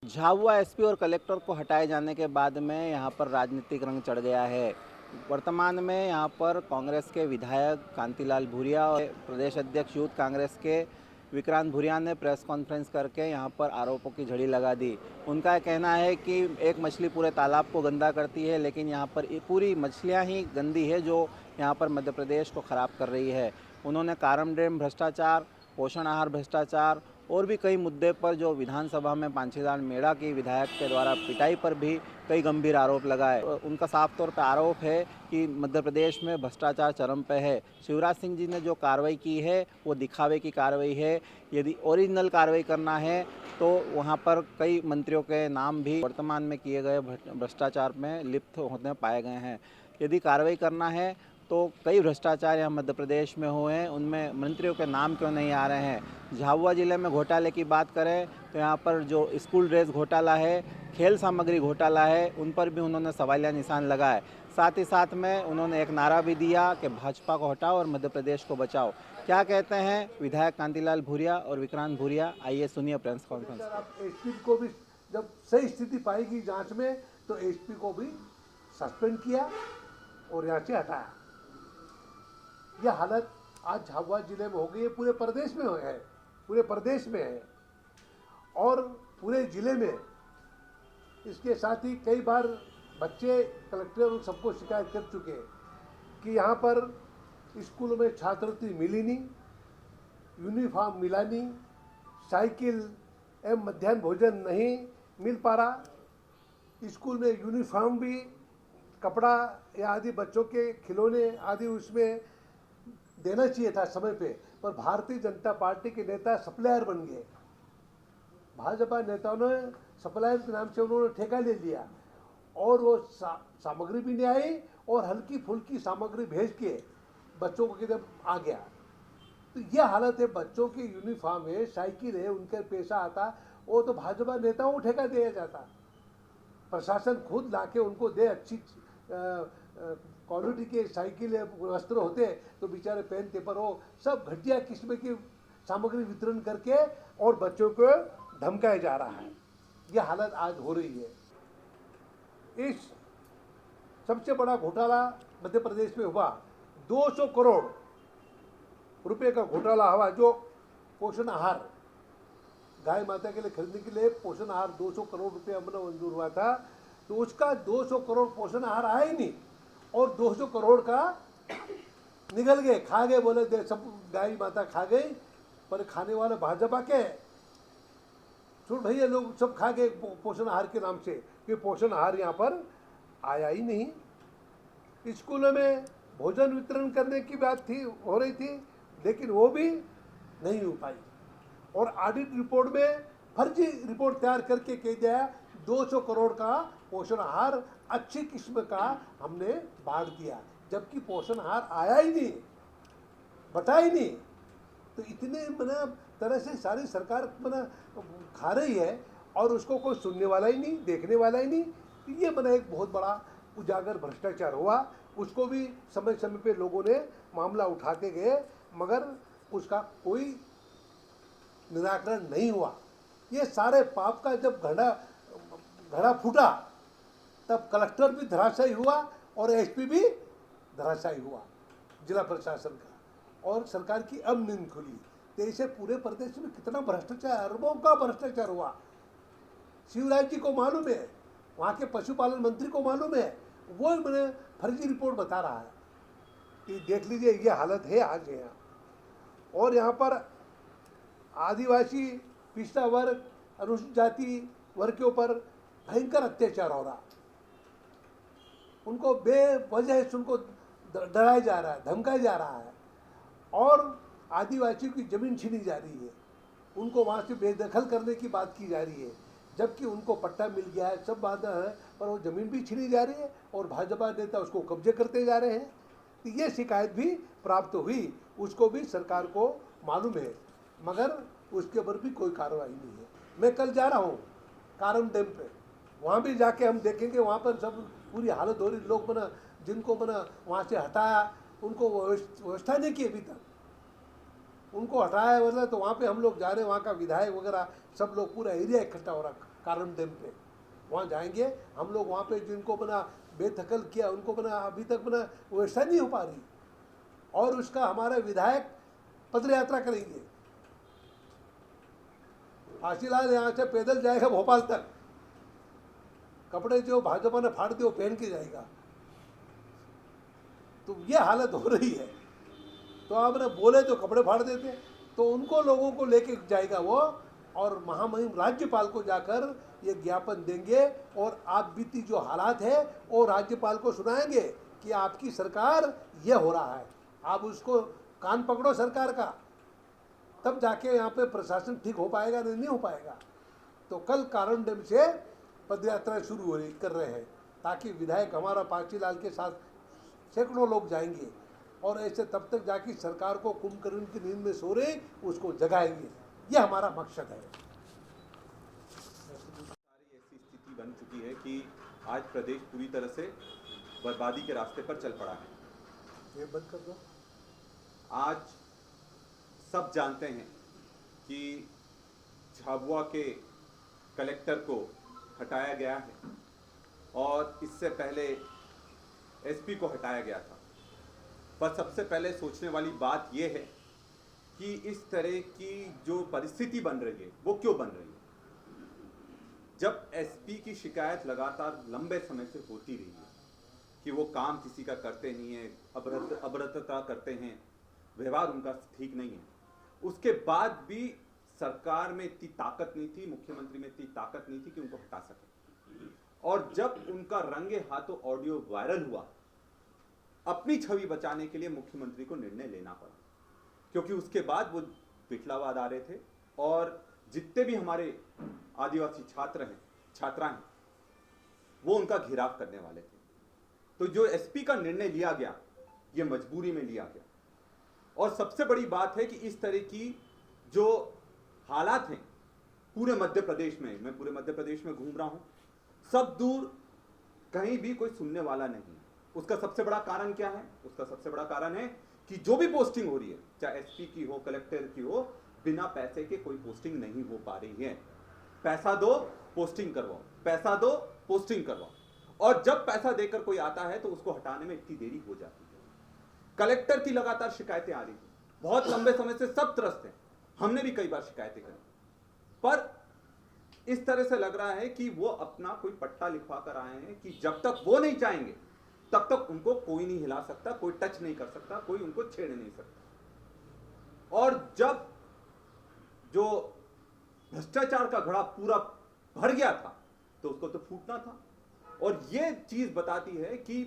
Jhabua SP और collector को हटाए जाने के बाद में यहाँ पर राजनीतिक रंग चढ़ गया है। वर्तमान में यहाँ पर कांग्रेस के विधायक कांतिलाल भूरिया और प्रदेश अध्यक्ष यूथ कांग्रेस के विक्रांत भूरिया ने प्रेस कॉन्फ्रेंस करके यहाँ पर आरोपों की झड़ी लगा दी। उनका कहना है कि एक मछली पूरे तालाब को गंदा करती है, लेकिन यहाँ पर पूरी मछलियाँ ही गंदी है जो यहाँ पर मध्य प्रदेश को ख़राब कर रही है। उन्होंने कारम डैम भ्रष्टाचार, पोषण आहार भ्रष्टाचार और भी कई मुद्दे पर जो विधानसभा में पांचीदान मेड़ा की विधायक के द्वारा पिटाई पर भी कई गंभीर आरोप लगाए। उनका साफ तौर पर आरोप है कि मध्य प्रदेश में भ्रष्टाचार चरम पे है। शिवराज सिंह जी ने जो कार्रवाई की है वो दिखावे की कार्रवाई है। यदि ओरिजिनल कार्रवाई करना है तो वहाँ पर कई मंत्रियों के नाम भी वर्तमान में किए गए भ्रष्टाचार में लिप्त होते पाए गए हैं। यदि कार्रवाई करना है तो कई भ्रष्टाचार यहाँ मध्य प्रदेश में हुए हैं, उनमें मंत्रियों के नाम क्यों नहीं आ रहे हैं। झाबुआ ज़िले में घोटाले की बात करें तो यहाँ पर जो स्कूल ड्रेस घोटाला है, खेल सामग्री घोटाला है, उन पर भी उन्होंने सवालिया निशान लगाए। साथ ही साथ में उन्होंने एक नारा भी दिया कि भाजपा को हटाओ और मध्य प्रदेश को बचाओ। क्या कहते हैं विधायक कांतिलाल भूरिया और विक्रांत भूरिया, आइए सुनिए प्रेस कॉन्फ्रेंस। एसपी को भी जब सही स्थिति पाएगी जांच में तो एसपी को भी सस्पेंड किया और यहाँ से हटाया। यह हालत आज झाबुआ जिले में हो गई है, पूरे प्रदेश में है, पूरे प्रदेश में है और पूरे जिले में। इसके साथ ही कई बार बच्चे कलेक्टर और सबको शिकायत कर चुके हैं कि यहाँ पर स्कूलों में छात्रवृत्ति मिली नहीं, यूनिफॉर्म मिला नहीं, साइकिल एवं मध्याह्न भोजन नहीं मिल पा रहा। स्कूल में यूनिफॉर्म भी, कपड़ा या आदि बच्चों के खिलौने आदि उसमें देना चाहिए था समय पे, पर भारतीय जनता पार्टी के नेता सप्लायर बन गए। भाजपा नेताओं ने सप्लायर के नाम से उन्होंने ठेका ले लिया और वो सामग्री भी नहीं आई और हल्की फुल्की सामग्री भेज के बच्चों को किधर आ गया। तो यह हालत है, बच्चों की यूनिफॉर्म है, साइकिल है, उनके पैसा आता वो तो भाजपा नेताओं को ठेका दिया जाता। प्रशासन खुद लाके उनको दे, अच्छी क्वालिटी के साइकिल वस्त्र होते तो बेचारे पहनते, पर वो सब घटिया किस्म की सामग्री वितरण करके और बच्चों को धमकाया जा रहा है। यह हालत आज हो रही है। इस सबसे बड़ा घोटाला मध्य प्रदेश में हुआ, 200 करोड़ रुपए का घोटाला हुआ। जो पोषण आहार गाय माता के लिए खरीदने के लिए पोषण आहार 200 करोड़ रुपए हमने मंजूर हुआ था, तो उसका 200 करोड़ पोषण आहार आया ही नहीं और 200 करोड़ का निकल गए, खा गए, बोले दे सब गाय माता खा गई, पर खाने वाले भाजपा के छोड़ भैया लोग सब खा गए पोषण आहार के नाम से, कि पोषण आहार यहाँ पर आया ही नहीं। स्कूलों में भोजन वितरण करने की बात थी, हो रही थी, लेकिन वो भी नहीं हो पाई और ऑडिट रिपोर्ट में फर्जी रिपोर्ट तैयार करके कह दिया 200 करोड़ का पोषण आहार अच्छी किस्म का हमने बांट दिया, जबकि पोषण आहार आया ही नहीं, बता ही नहीं। तो इतने मना तरह से सारी सरकार मना खा रही है और उसको कोई सुनने वाला ही नहीं, देखने वाला ही नहीं। तो ये मना एक बहुत बड़ा उजागर भ्रष्टाचार हुआ। उसको भी समय समय पे लोगों ने मामला उठाते गए, मगर उसका कोई निराकरण नहीं हुआ। ये सारे पाप का जब घड़ा फूटा तब कलेक्टर भी धराशायी हुआ और एसपी भी धराशायी हुआ, जिला प्रशासन का, और सरकार की अब नींद खुली। तो इसे पूरे प्रदेश में कितना भ्रष्टाचार, अरबों का भ्रष्टाचार हुआ। शिवराज जी को मालूम है, वहाँ के पशुपालन मंत्री को मालूम है, वो मैंने फर्जी रिपोर्ट बता रहा है कि देख लीजिए ये हालत है आज यहाँ। और यहाँ पर आदिवासी, पिछड़ा वर्ग, अनुसूचित जाति वर्ग के ऊपर भयंकर अत्याचार हो रहा। उनको बेवजह से उनको डराया जा रहा है, धमकाया जा रहा है और आदिवासियों की ज़मीन छीनी जा रही है, उनको वहाँ से बेदखल करने की बात की जा रही है, जबकि उनको पट्टा मिल गया है, सब बात है, पर वो ज़मीन भी छीनी जा रही है और भाजपा नेता उसको कब्जे करते जा रहे हैं। तो ये शिकायत भी प्राप्त हुई, उसको भी सरकार को मालूम है, मगर उसके ऊपर भी कोई कार्रवाई नहीं है। मैं कल जा रहा हूँ कारम डैम पे, वहाँ भी जाके हम देखेंगे, वहाँ पर सब पूरी हालत हो रही। लोग मना जिनको मना वहाँ से हटाया, उनको व्यवस्था नहीं की अभी तक, उनको हटाया वरना, तो वहाँ पे हम लोग जा रहे हैं, वहाँ का विधायक वगैरह सब लोग, पूरा एरिया इकट्ठा हो रखा। कारण डैम पे, वहाँ जाएंगे हम लोग। वहाँ पे जिनको बना बेदखल किया उनको बना अभी तक बना वैसा नहीं हो पा रही, और उसका हमारे विधायक पद यात्रा करेंगे। आशीलाल यहाँ से पैदल जाएगा भोपाल तक, कपड़े जो भाजपा ने फाड़ दिए वो पहन के जाएगा। तो ये हालत हो रही है। तो आपने बोले तो कपड़े फाड़ देते, तो उनको लोगों को लेके जाएगा वो, और महामहिम राज्यपाल को जाकर ये ज्ञापन देंगे, और आप बीती जो हालात है वो राज्यपाल को सुनाएंगे कि आपकी सरकार ये हो रहा है, आप उसको कान पकड़ो सरकार का, तब जाके यहाँ पे प्रशासन ठीक हो पाएगा, नहीं हो पाएगा। तो कल कारण डैम से पदयात्रा शुरू कर रहे हैं, ताकि विधायक हमारा पाचीलाल के साथ सैकड़ों लोग जाएंगे, और ऐसे तब तक जाके सरकार को कुंभकर्ण की नींद में सो रहे उसको जगाएंगे। ये हमारा मकसद है। सारी ऐसी स्थिति बन चुकी है कि आज प्रदेश पूरी तरह से बर्बादी के रास्ते पर चल पड़ा है। ये बंद कर दो। आज सब जानते हैं कि झाबुआ के कलेक्टर को हटाया गया है, और इससे पहले एसपी को हटाया गया था। पर सबसे पहले सोचने वाली बात यह है कि इस तरह की जो परिस्थिति बन रही है वो क्यों बन रही है। जब एसपी की शिकायत लगातार लंबे समय से होती रही है कि वो काम किसी का करते नहीं है, अभद्रता करते हैं, व्यवहार उनका ठीक नहीं है, उसके बाद भी सरकार में इतनी ताकत नहीं थी, मुख्यमंत्री में इतनी ताकत नहीं थी कि उनको हटा सके। और जब उनका रंगे हाथों ऑडियो वायरल हुआ, अपनी छवि बचाने के लिए मुख्यमंत्री को निर्णय लेना पड़ा, क्योंकि उसके बाद वो पिछलावाद आ रहे थे, और जितने भी हमारे आदिवासी छात्र हैं, छात्राएं हैं, वो उनका घेराव करने वाले थे। तो जो एसपी का निर्णय लिया गया, ये मजबूरी में लिया गया। और सबसे बड़ी बात है कि इस तरह की जो हालात हैं पूरे मध्य प्रदेश में, मैं पूरे मध्य प्रदेश में घूम रहा हूं, सब दूर कहीं भी कोई सुनने वाला नहीं। उसका सबसे बड़ा कारण क्या है? उसका सबसे बड़ा कारण है कि जो भी पोस्टिंग हो रही है, चाहे एसपी की हो, कलेक्टर की हो, बिना पैसे के कोई पोस्टिंग नहीं हो पा रही है। पैसा दो, पोस्टिंग करवाओ, पैसा दो, पोस्टिंग करवाओ, और जब पैसा देकर कोई आता है तो उसको हटाने में इतनी देरी हो जाती है। कलेक्टर की लगातार शिकायतें आ रही थी, बहुत लंबे समय से सब त्रस्त हैं, हमने भी कई बार शिकायतें करी, पर इस तरह से लग रहा है कि वो अपना कोई पट्टा लिखवा कर आए हैं कि जब तक वो नहीं चाहेंगे तब तक उनको कोई नहीं हिला सकता, कोई टच नहीं कर सकता, कोई उनको छेड़ नहीं सकता। और जब जो भ्रष्टाचार का घड़ा पूरा भर गया था तो उसको तो फूटना था। और ये चीज बताती है कि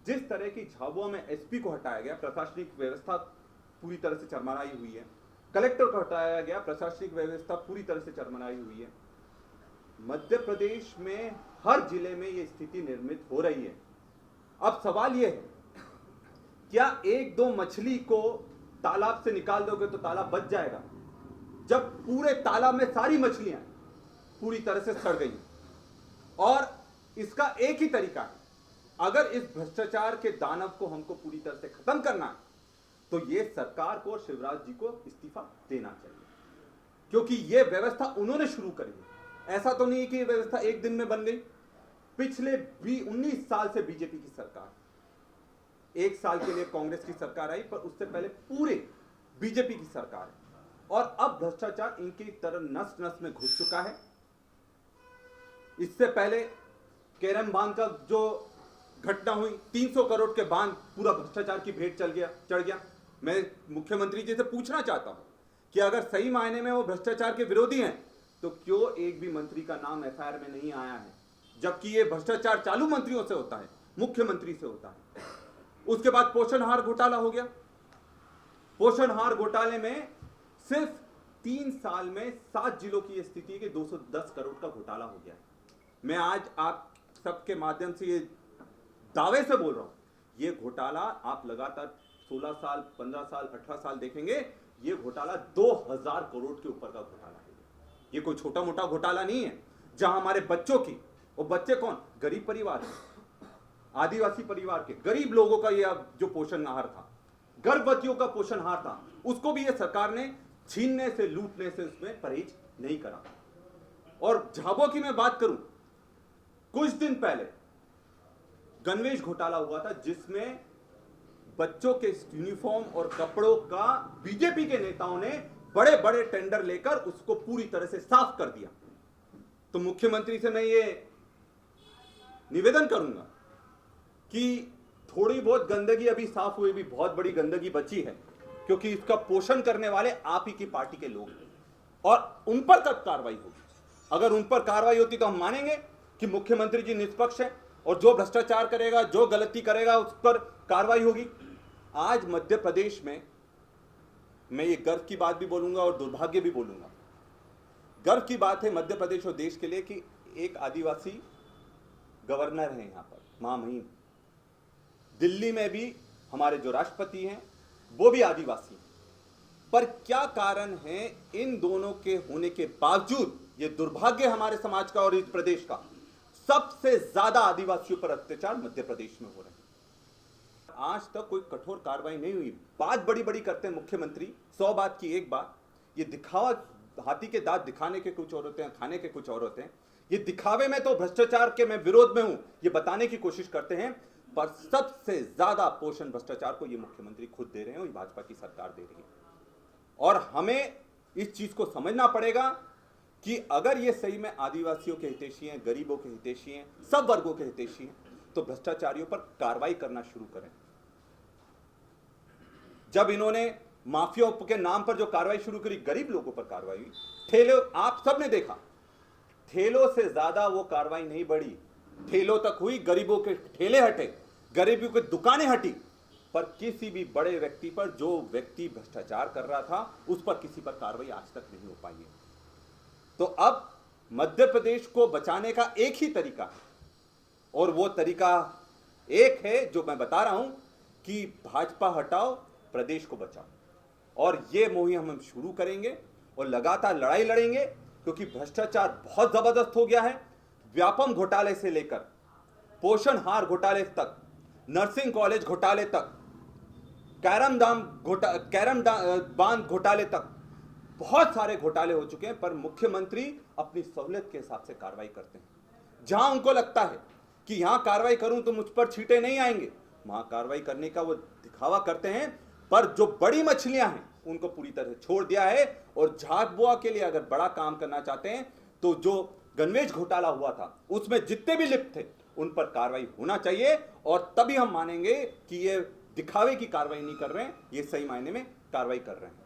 जिस तरह की झाबुआ में एसपी को हटाया गया, प्रशासनिक व्यवस्था पूरी तरह से चरमराई हुई है, कलेक्टर को हटाया गया, प्रशासनिक व्यवस्था पूरी तरह से चरमराई हुई है। मध्य प्रदेश में हर जिले में यह स्थिति निर्मित हो रही है। अब सवाल यह है, क्या एक दो मछली को तालाब से निकाल दोगे तो तालाब बच जाएगा, जब पूरे तालाब में सारी मछलियां पूरी तरह से सड़ गई? और इसका एक ही तरीका है, अगर इस भ्रष्टाचार के दानव को हमको पूरी तरह से खत्म करना है तो ये सरकार को और शिवराज जी को इस्तीफा देना चाहिए, क्योंकि ये व्यवस्था उन्होंने शुरू करी है। ऐसा तो नहीं कि ये व्यवस्था एक दिन में बन गई। पिछले 19 साल से बीजेपी की सरकार, 1 साल के लिए कांग्रेस की सरकार आई, पर उससे पहले पूरे बीजेपी की सरकार है, और अब भ्रष्टाचार इनकी तरह नस नस में घुस चुका है। इससे पहले केरम बांध का जो घटना हुई, 300 करोड़ के बांध पूरा भ्रष्टाचार की भेंट चढ़ गया। मैं मुख्यमंत्री जी से पूछना चाहता हूं कि अगर सही मायने में वो भ्रष्टाचार के विरोधी हैं तो क्यों एक भी मंत्री का नाम एफआईआर में नहीं आया है, जबकि ये भ्रष्टाचार चालू मंत्रियों से होता है, मुख्यमंत्री से होता है। उसके बाद पोषण आहार घोटाला हो गया। पोषण आहार घोटाले में सिर्फ 3 साल में 7 जिलों की स्थिति के 210 करोड़ का घोटाला हो गया। मैं आज आप सबके माध्यम से ये दावे से बोल रहा हूं, ये घोटाला आप लगातार 16 साल, 15 साल, 18 साल देखेंगे, ये घोटाला 2000 करोड़ के ऊपर का घोटाला है। ये कोई छोटा मोटा घोटाला नहीं है, जहां हमारे बच्चों की, और बच्चे कौन? गरीब परिवार, आदिवासी परिवार के गरीब लोगों का ये जो पोषण आहार था, गर्भवतियों का पोषण आहार था, उसको भी ये सरकार ने छीनने से, लूटने से उसमें परहेज नहीं करा। और झाबुआ की मैं बात करूं, कुछ दिन पहले गणवेश घोटाला हुआ था जिसमें बच्चों के यूनिफॉर्म और कपड़ों का बीजेपी के नेताओं ने बड़े बड़े टेंडर लेकर उसको पूरी तरह से साफ कर दिया। तो मुख्यमंत्री से मैं ये निवेदन करूंगा कि थोड़ी बहुत गंदगी अभी साफ हुई, भी बहुत बड़ी गंदगी बची है, क्योंकि इसका पोषण करने वाले आप ही की पार्टी के लोग हैं और उन पर कब कार्रवाई होगी। अगर उन पर कार्रवाई होती तो हम मानेंगे कि मुख्यमंत्री जी निष्पक्ष है और जो भ्रष्टाचार करेगा, जो गलती करेगा, उस पर कार्रवाई होगी। आज मध्य प्रदेश में मैं ये गर्व की बात भी बोलूंगा और दुर्भाग्य भी बोलूंगा। गर्व की बात है मध्य प्रदेश और देश के लिए कि एक आदिवासी गवर्नर है यहां पर, महामहिम। दिल्ली में भी हमारे जो राष्ट्रपति हैं वो भी आदिवासी हैं। पर क्या कारण है इन दोनों के होने के बावजूद, ये दुर्भाग्य हमारे समाज का और इस प्रदेश का, सबसे ज्यादा आदिवासियों पर अत्याचार मध्य प्रदेश में हो रहे हैं। आज तक कोई कठोर कार्रवाई नहीं हुई। बात बड़ी बड़ी करते हैं मुख्यमंत्री, 100 बात की एक बात। ये दिखावा, हाथी के दांत दिखाने के कुछ और होते हैं, खाने के कुछ और होते हैं। ये दिखावे में तो भ्रष्टाचार के मैं विरोध में हूं, ये बताने की कोशिश करते हैं, पर सबसे ज्यादा पोषण भ्रष्टाचार को ये मुख्यमंत्री खुद दे रहे हैं और भाजपा की सरकार दे रही है। और हमें इस चीज को समझना पड़ेगा कि अगर ये सही में आदिवासियों के हितैषी हैं, गरीबों के हितैषी हैं, सब वर्गों के हितैषी हैं, तो भ्रष्टाचारियों पर कार्रवाई करना शुरू करें। जब इन्होंने माफिया के नाम पर जो कार्रवाई शुरू करी, गरीब लोगों पर कार्रवाई हुई। ठेले, आप सबने देखा, ठेलों से ज्यादा वो कार्रवाई नहीं बढ़ी। ठेलों तक हुई, गरीबों के ठेले हटे, गरीबों की दुकानें हटी, पर किसी भी बड़े व्यक्ति पर, जो व्यक्ति भ्रष्टाचार कर रहा था, उस पर किसी पर कार्रवाई आज तक नहीं हो पाई है। तो अब मध्य प्रदेश को बचाने का एक ही तरीका है, और वो तरीका एक है जो मैं बता रहा हूं कि भाजपा हटाओ, प्रदेश को बचाओ। और ये मुहिम हम शुरू करेंगे और लगातार लड़ाई लड़ेंगे, क्योंकि भ्रष्टाचार बहुत जबरदस्त हो गया है। व्यापम घोटाले से लेकर पोषण हार घोटाले तक, नर्सिंग कॉलेज घोटाले तक, कैरम बांध घोटाले तक बहुत सारे घोटाले हो चुके हैं। पर मुख्यमंत्री अपनी सहूलियत के हिसाब से कार्रवाई करते हैं। जहां उनको लगता है कि यहां कार्रवाई करूं तो मुझ पर छींटे नहीं आएंगे, वहां कार्रवाई करने का वो दिखावा करते हैं। पर जो बड़ी मछलियां हैं उनको पूरी तरह छोड़ दिया है। और झाबुआ के लिए अगर बड़ा काम करना चाहते हैं तो जो गणवेश घोटाला हुआ था उसमें जितने भी लिप्त थे उन पर कार्रवाई होना चाहिए, और तभी हम मानेंगे कि ये दिखावे की कार्रवाई नहीं कर रहे हैं, ये सही मायने में कार्रवाई कर रहे हैं।